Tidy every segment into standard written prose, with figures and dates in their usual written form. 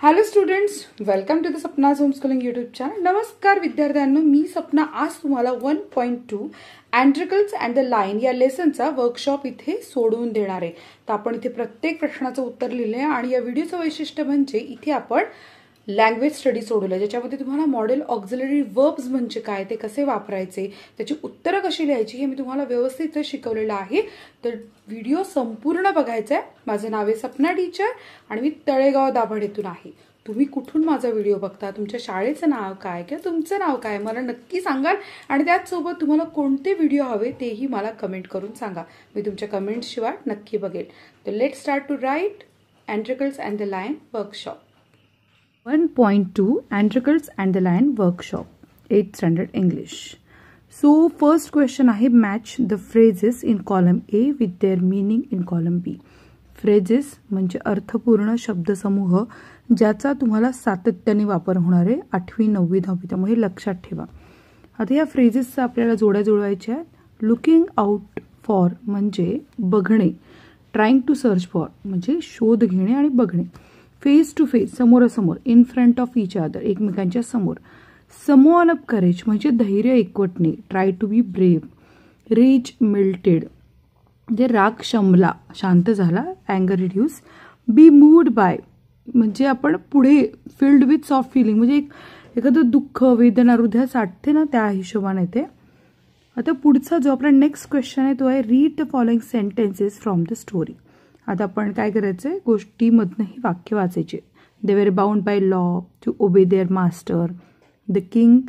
Hello students, welcome to the Sapna's homeschooling YouTube channel. नमस्कार विद्यार्थ्यांनो, मी सपना आज तुम्हाला 1.2 अँट्रिकल्स अँड द लाईन या लेसनचा वर्कशॉप इथे सोडवून देणार आहे. तर आपण इथे प्रत्येक प्रश्नाचं उत्तर लिहिले आहे आणि या व्हिडिओचं वैशिष्ट्य म्हणजे इथे आपण लँग्वेज स्टडी सोडवलं, ज्याच्यामध्ये तुम्हाला मॉडेल ऑक्झिलरी वर्ब्स म्हणजे काय, ते कसे वापरायचे, त्याची उत्तरं कशी लिहायची हे मी तुम्हाला व्यवस्थित शिकवलेलं आहे. तर व्हिडिओ संपूर्ण बघायचा आहे. माझं नाव आहे सपना टीचर आणि मी तळेगाव दाभाडेतून आहे. तुम्ही कुठून माझा व्हिडिओ बघता, तुमच्या शाळेचं नाव काय किंवा तुमचं नाव काय मला नक्की सांगाल आणि त्याचसोबत तुम्हाला कोणते व्हिडिओ हवे तेही मला कमेंट करून सांगा. मी तुमच्या कमेंट्सशिवाय नक्की बघेल. तर let start to write Androcles and the lion workshop. 1.2 Antricles and the Line Workshop, 8th Standard English. So first question आहे, match the phrases in column A with their meaning in column B. Phrases म्हणजे अर्थपूर्ण शब्दसमूह ज्याचा तुम्हाला सातत्याने वापर होणार आहे 8वी 9वी 10वी, त्यामुळे लक्षात ठेवा. आता या फ्रेजेसचा आपल्याला जोड्या जुळवायच्या आहेत. लुकिंग आउट फॉर म्हणजे बघणे, ट्राइंग टू सर्च फॉर म्हणजे शोध घेणे आणि बघणे, फेस टू फेस समोरासमोर, in front of each other एकमेकांच्या समोर, समोन अप करेज म्हणजे धैर्य एकवटणे, try to be brave, rage melted म्हणजे राग शमला शांत झाला, अँगर रिड्यूस, बी मूड बाय म्हणजे आपण पुढे फिल्ड विथ सॉफ्ट फिलिंग म्हणजे एखादं दुःख वेदना हृदयात साठते ना त्या हिशोबाने येते. आता पुढचा जो आपला नेक्स्ट क्वेश्चन आहे तो आहे read the following sentences from the story. आता आपण काय करायचंय, गोष्टीमधनं ही वाक्य वाचायचे. They were bound by law to obey their master. The king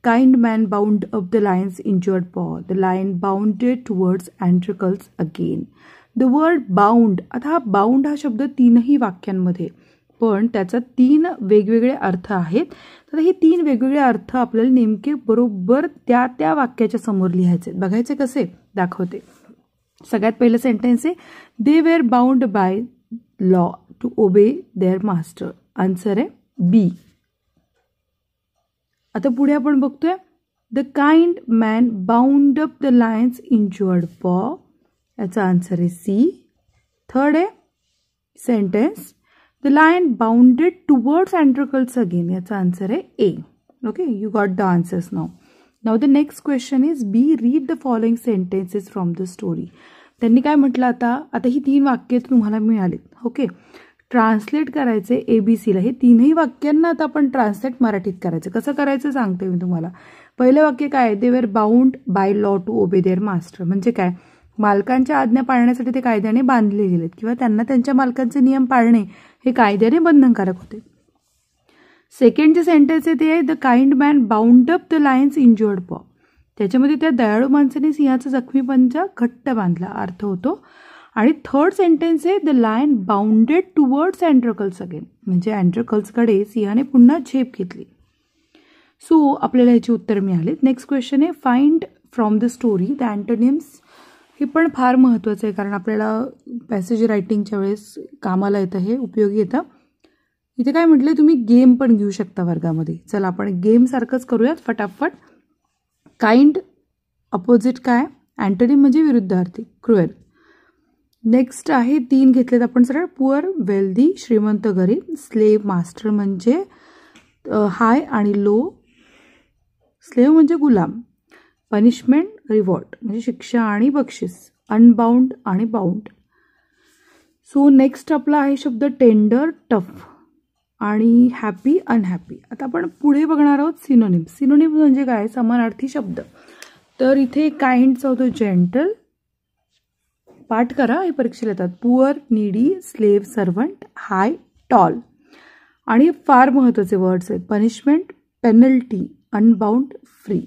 kind man bound up the lion's injured paw. The lion bounded towards Androcles again. The word bound. आता हा बाउंड हा शब्द तीनही वाक्यांमध्ये, पण त्याचा 3 वेगवेगळे अर्थ आहेत. तर हे 3 वेगवेगळे अर्थ आपल्याला नेमके बरोबर त्या वाक्याच्या समोर लिहायचे. बघायचे कसे दाखवते. सगळ्यात पहिलं सेंटेन्स आहे they were bound by law to obey their master. Answer आहे बी. आता पुढे आपण बघतोय the kind man bound up the lion's injured paw. याचा आन्सर आहे सी. थर्ड आहे sentence the lion bounded towards Androcles again. याचा आन्सर आहे A. Okay, you got the answers now. Now the next question is B read the following sentences from the story. त्यांनी काय म्हटलं, आता ही 3 वाक्य तुम्हाला मिळालीत. ओके, ट्रान्सलेट करायचे ABCला. हे 3ही वाक्यांना आता आपण ट्रान्सलेट मराठीत करायचं. कसं करायचं सांगते मी तुम्हाला. पहिलं वाक्य काय, they were bound by law to obey their master म्हणजे काय, मालकांच्या आज्ञा पाळण्यासाठी ते कायद्याने बांधले गेलेत किंवा त्यांना त्यांच्या मालकांचे नियम पाळणे हे कायद्याने बंधनकारक होते. सेकंड जे सेंटेन्स आहे ते आहे the kind man bound up the lion's injured paw. त्याच्यामध्ये त्या दयाळू माणसाने सिंहाचा जखमी पंजा घट्ट बांधला अर्थ होतो. आणि थर्ड सेंटेन्स आहे the lion bounded towards Androcles again म्हणजे अँट्रिकल्सकडे सिंहाने पुन्हा झेप घेतली. सो आपल्याला याची उत्तर मिळाली. नेक्स्ट क्वेश्चन आहे find from the story the antonyms. हे पण फार महत्त्वाचं आहे कारण आपल्याला पॅसेज रायटिंगच्या वेळेस कामाला येतं, हे उपयोगी येतं. इथे काय म्हटलंय, तुम्ही गेम पण घेऊ शकता वर्गामध्ये. चला आपण गेम सारखंच करूयात फटाफट. काइंड अपोजिट काय, अँटोनिम म्हणजे विरुद्धार्थी, क्रुएल. नेक्स्ट आहे 3 घेतलेत आपण सरळ. पुअर वेल्दी श्रीमंत गरीब. स्लेव मास्टर म्हणजे हाय आणि लो. स्लेव म्हणजे गुलाम. पनिशमेंट रिवॉर्ड म्हणजे शिक्षा आणि बक्षीस. अनबाउंड आणि बाउंड. सो नेक्स्ट आपला आहे शब्द टेंडर टफ आणि हॅपी अनहॅपी. आता आपण पुढे बघणार आहोत सिनोनिम्स. सिनोनिम्स म्हणजे काय, समानार्थी शब्द. तर इथे काइंडचा होतो जेंटल. पाठ करा, हे परीक्षेला येतात. पुअर नीडी, स्लेव सर्वंट, हाय टॉल. आणि फार महत्त्वाचे वर्ड्स आहेत पनिशमेंट, पेनल्टी, अनबाउंड, फ्री.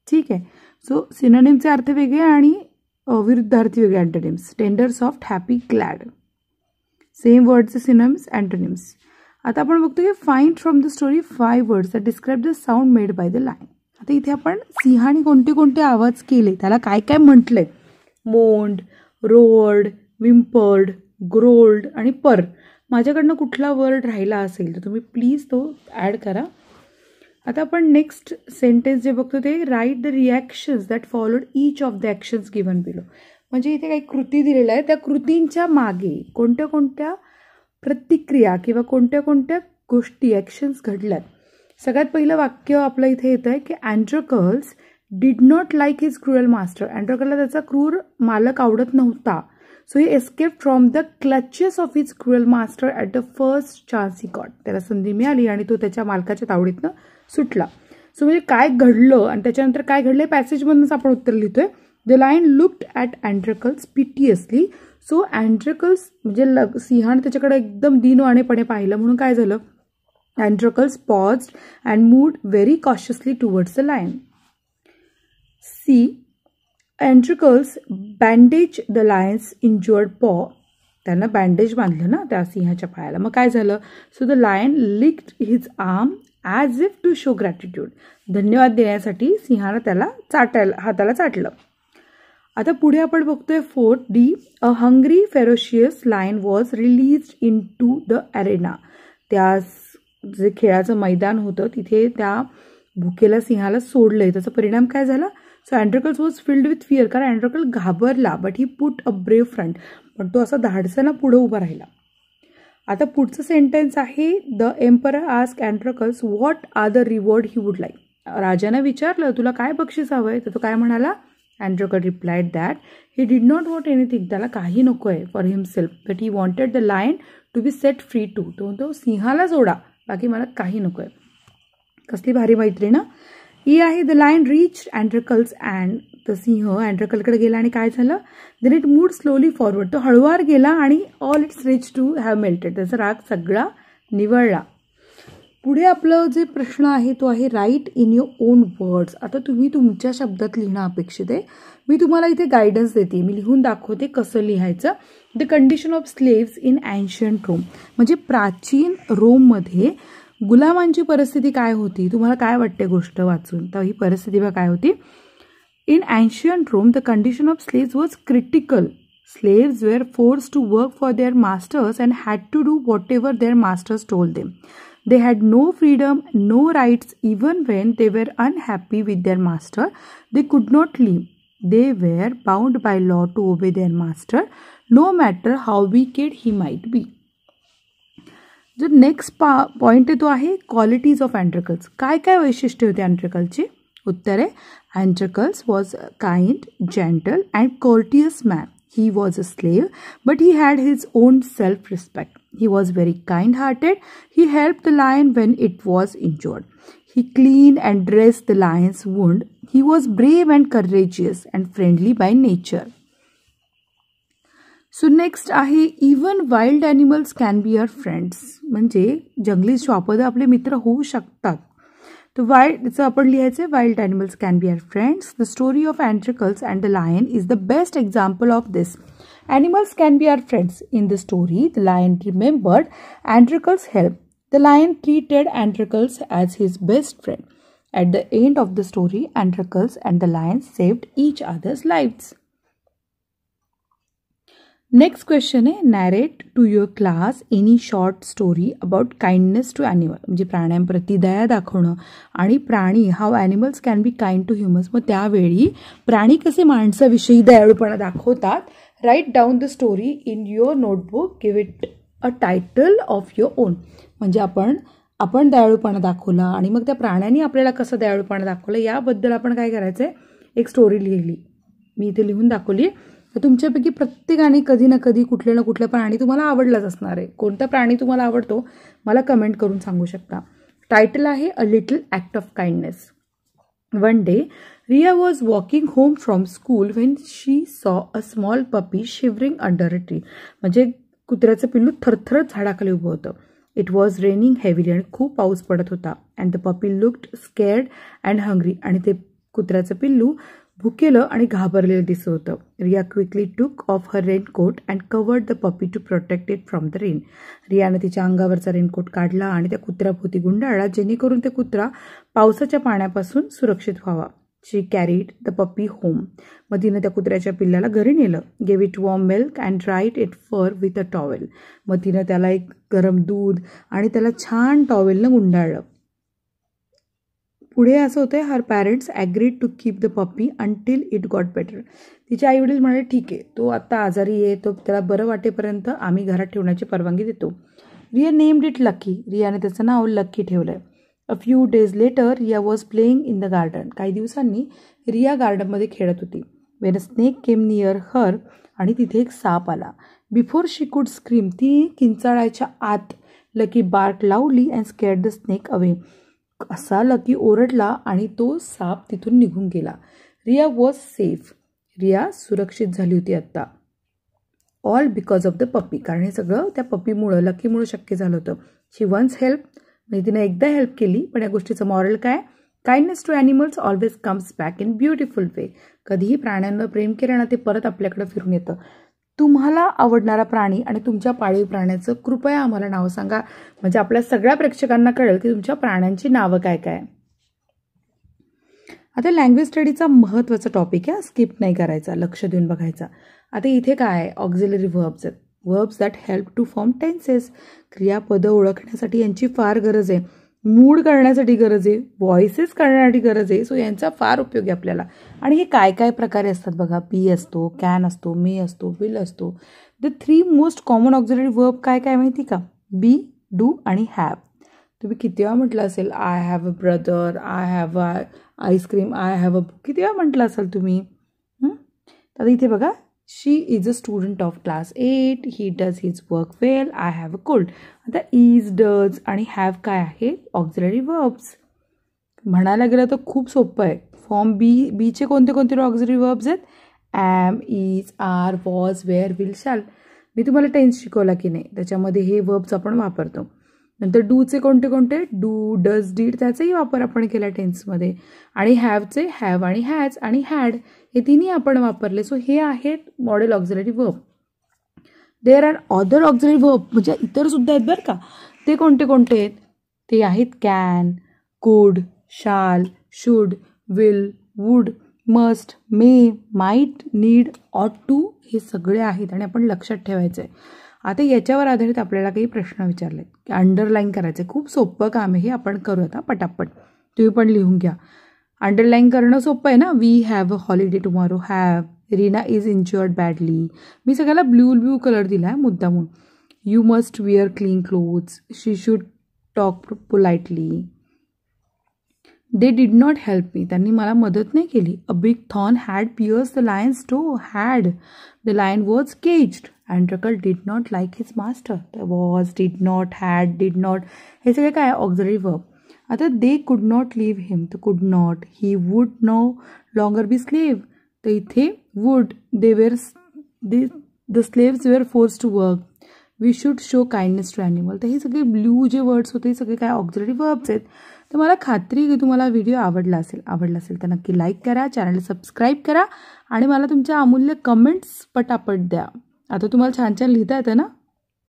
ठीक आहे. सो सिनोनिमचे अर्थ वेगळे आणि विरुद्धार्थी वेगळे antonyms. Tender, soft, happy, glad. Same वर्डचे सिनोनिम्स अँटोनिम्स. आता आपण बघतो की find from the story 5 words that describe the sound made by the lion. आता इथे आपण सिंहाने कोणते कोणते आवाज केले, त्याला काय काय म्हटलंय. मोंड, रोअर्ड, विम्पर्ड, ग्रोल्ड आणि पर. माझ्याकडनं कुठला वर्ड राहिला असेल तर तुम्ही प्लीज तो ॲड करा. आता आपण नेक्स्ट सेंटेन्स जे बघतो ते write the reactions that followed each of the actions given below. म्हणजे इथे काही कृती दिलेल्या आहेत, त्या कृतींच्या मागे कोणत्या कोणत्या प्रतिक्रिया किंवा कोणत्या कोणत्या गोष्टी ॲक्शन्स घडल्यात. सगळ्यात पहिलं वाक्य आपलं इथे येतं आहे की Androcles did not like his cruel master. अँड्रोकलला त्याचा क्रूर मालक आवडत नव्हता. So he escape from the clutches of his cruel master at the first chance he got. त्याला संधी मिळाली आणि तो त्याच्या मालकाच्या तावडीतनं सुटला. सो म्हणजे काय घडलं आणि त्याच्यानंतर काय घडलं पॅसेजमधूनच आपण उत्तर लिहितोय. The lion looked at Androcles piteously. So Androcles म्हणजे सिंहाने त्याच्याकडे एकदम दीनवाणेपणे पाहिलं म्हणून काय झालं, Androcles paused and moved very cautiously towards the lion. C Androcles bandage the lion's injured paw. त्यांना बँडेज बांधलं ना त्या सिंहाच्या पायाला. मग काय झालं, so the lion licked his arm as if to show gratitude. धन्यवाद देण्यासाठी सिंहानं त्याला हाताला चाटलं. आता पुढे आपण बघतोय 4D. A hungry ferocious lion was released into the arena. त्या जे खेळाचं मैदान होतं तिथे त्या भुकेल्या सिंहाला सोडलंय. त्याचा परिणाम काय झाला, so Androcles was filled with fear. कारण अँड्रोकल घाबरला, but he put a brave front. पण तो असा धाडसानं पुढे उभा राहिला. आता पुढचं सेंटेन्स आहे, the emperor ask Androcles what are the reward he would like. राजाने विचारलं तुला काय बक्षीस हवंय, तर तो काय म्हणाला, Androcles replied that he did not want anything. त्याला काही नको आहे for himself, but he wanted the lion to be set free too. तो सिंहाला सोडा, बाकी मला काही नको आहे. कसली भारी मैत्री ना. ही आहे, the lion reach Androcles and. तर सिंह अँड्रोकलकडे गेला आणि काय झालं, then it moved slowly forward. तो हळूवार गेला आणि all its rich to have melted. त्याचा राग सगळा निवळला. पुढे आपलं जे प्रश्न आहे तो आहे write in your own words. आता तुम्ही तुमच्या शब्दात लिहिणं अपेक्षित आहे. मी तुम्हाला इथे गायडन्स देते, मी लिहून दाखवते कसं लिहायचं. The condition of slaves in ancient Rome. म्हणजे प्राचीन रोममध्ये गुलामांची परिस्थिती काय होती, तुम्हाला काय वाटते गोष्ट वाचून. तर ही परिस्थिती काय होती, in ancient Rome the condition of slaves was critical. Slaves were forced to work for their masters and had to do whatever their masters told them. They had no freedom, no rights. Even when they were unhappy with their master, they could not leave. They were bound by law to obey their master, no matter how wicked he might be. जो next point आहे तो आहे qualities of Androcles. काय काय वैशिष्ट्य होते अँड्रोकलची. उत्तर आहे, Androcles was kind, gentle and courteous man. He was a slave, but he had his own self-respect. He was very kind-hearted. He helped the lion when it was injured. He cleaned and dressed the lion's wound. He was brave and courageous and friendly by nature. So next आहे, even wild animals can be our friends. म्हणजे जंगली श्वापद आपले मित्र होऊ शकतात. तर वाईल्डचं आपण लिहायचं, wild animals can be our friends. The story of Androcles and the lion is the best example of this. Animals can be our friends. In the story, the lion remembered Androcles' help. The lion treated Androcles as his best friend. At the end of the story, Androcles and the lion saved each other's lives. Next question आहे, narrate to your class any short story about kindness to animal. म्हणजे प्राण्यांप्रती दया दाखवणं आणि प्राणी, how animals can be kind to humans. मग त्यावेळी प्राणी कसे माणसाविषयी दयाळूपणा दाखवतात. Write down the story in your notebook, give it a title of your own. म्हणजे आपण दयाळूपणा दाखवला आणि मग त्या प्राण्यांनी आपल्याला कसं दयाळूपणा दाखवलं याबद्दल आपण काय करायचं आहे, एक स्टोरी लिहिली. मी इथे लिहून दाखवली. तर तुमच्यापैकी प्रत्येकाने कधी ना कधी कुठले ना कुठलं प्राणी तुम्हाला आवडलाच असणार आहे. कोणता प्राणी तुम्हाला आवडतो मला कमेंट करून सांगू शकता. टायटल आहे a little act of kindness. One day Riya was walking home from school when she saw a small puppy shivering under a tree. म्हणजे कुत्र्याचं पिल्लू थरथरत झाडाखाली उभं होतं. It was raining heavily आणि खूप पाऊस पडत होता. And the puppy looked scared and hungry. आणि ते कुत्र्याचं पिल्लू भुकेलं आणि घाबरलेलं दिसत होतं. Riya quickly took off her raincoat and covered the puppy to protect it from the rain. रियाने तिच्या अंगावरचा रेनकोट काढला आणि त्या कुत्र्याभोवती गुंडाळला जेणेकरून ते कुत्रा पावसाच्या पाण्यापासून सुरक्षित व्हावा. She carried the puppy home. मग तिनं त्या कुत्र्याच्या पिल्लाला घरी नेलं. Gave it warm milk and dried its fur with a towel. मग तिनं त्याला एक गरम दूध आणि त्याला छान टॉवेलनं गुंडाळलं. पुढे असं होतं, her parents agreed to keep the puppy until it got better. तिचे आई वडील म्हणाले ठीक आहे, तो आत्ता आजारी आहे, तो त्याला बरं वाटेपर्यंत आम्ही घरात ठेवण्याची परवानगी देतो. Riya named it Lucky. रियाने त्याचं नाव लकी ठेवलंय. A few days later Riya was playing in the garden. काही दिवसांनी रिया गार्डनमध्ये खेळत होती. When a snake came near her, आणि तिथे एक साप आला. बिफोर शी कुड स्क्रीम, ती किंचाळायच्या आत Lucky bark loudly and scared the snake away. असा लकी ओरडला आणि तो साप तिथून निघून गेला. Riya was safe. रिया सुरक्षित झाली होती आत्ता. ऑल बिकॉज ऑफ द पप्पी. कारण हे सगळं त्या पप्पीमुळं, लकीमुळं शक्य झालं होतं. शी वन्स हेल्प, म्हणजे तिने एकदा हेल्प केली. पण या गोष्टीचं मॉरल काय? Kindness to animals always comes back in beautiful way. कधीही प्राण्यांना प्रेम केलं ना ते परत आपल्याकडे फिरून येतं. तुम्हाला आवडणारा प्राणी आणि तुमच्या पाळीव प्राण्याचं कृपया आम्हाला नाव सांगा, म्हणजे आपल्या सगळ्या प्रेक्षकांना कळेल की तुमच्या प्राण्यांची नावं काय काय. आता लँग्वेज स्टडीचा महत्त्वाचा टॉपिक आहे, स्किप नाही करायचा, लक्ष देऊन बघायचा. आता इथे काय आहे? ऑक्झिलरी व्हर्ब्स आहेत. Verbs that help to form tenses. क्रियापदं ओळखण्यासाठी यांची फार गरज आहे. मूड करण्यासाठी गरज आहे, व्हॉइसेस करण्यासाठी गरज आहे. सो यांचा फार उपयोग आहे आपल्याला. आणि हे काय काय प्रकारे असतात बघा. बी असतो, कॅन असतो, मे असतो, विल असतो. The 3 most common auxiliary verb काय काय माहिती का? बी, डू आणि हॅव. तुम्ही किती वेळा म्हटलं असेल I have a brother, I have a ice cream, I have a book. किती वेळा म्हटलं असाल तुम्ही? आता इथे बघा, she is a student of class 8, he does his work well, I have a cold. आता इज, डज आणि हॅव काय आहे? Auxiliary verbs. म्हणायला गेलं तर खूप सोपं आहे. फॉर्म बीचे कोणते कोणते ऑक्झिलरी वर्ब्स आहेत? Am, is, are, was, were, will, shall. मी तुम्हाला टेन्स शिकवला की नाही, त्याच्यामध्ये हे वर्ब्स आपण वापरतो. नंतर डूचे कोणते कोणते? डू, डज, डीड, त्याचाही वापर आपण केला टेन्समध्ये. आणि हॅवचे हॅव आणि हॅज आणि हॅड, हे तिन्ही आपण वापरले. सो हे आहेत modal auxiliary verb. There are other auxiliary verb, म्हणजे इतर सुद्धा आहेत बरं का. ते कोणते कोणते आहेत? ते आहेत can, could, shall, should, will, would, must, may, might, need, ought to, हे सगळे आहेत आणि आपण लक्षात ठेवायचं आहे. आता याच्यावर आधारित आपल्याला काही प्रश्न विचारले की अंडरलाईन करायचे. खूप सोपं काम आहे हे, आपण करूयात पटापट. तुम्ही पण लिहून घ्या. अंडरलाईन करणं सोपं आहे ना. We have a holiday tomorrow, have. Reena is injured badly. मी सगळ्याला ब्लू कलर दिला आहे मुद्दामून. You must wear clean clothes, she should talk politely. They did not help me, त्यांनी मला मदत नाही केली. A big thorn had pierce the lion's toe, had. The lion was caged. Androcles did not like his master. Was, did not, had, did not, हे सगळे काय auxiliary verb. आता they could not leave him, तर could not. He would no longer be slave, तर इथे would. The slaves were force to work. We should show kindness to animal. तर हे सगळे ब्लू जे वर्ड्स होते हे सगळे काय ऑक्झिलरी वर्ब्स आहेत. तर मला खात्री की तुम्हाला व्हिडिओ आवडला असेल तर नक्की लाईक करा, चॅनल सबस्क्राईब करा आणि मला तुमच्या अमूल्य कमेंट्स पटापट द्या. आता तुम्हाला छान छान लिहिता येतं ना.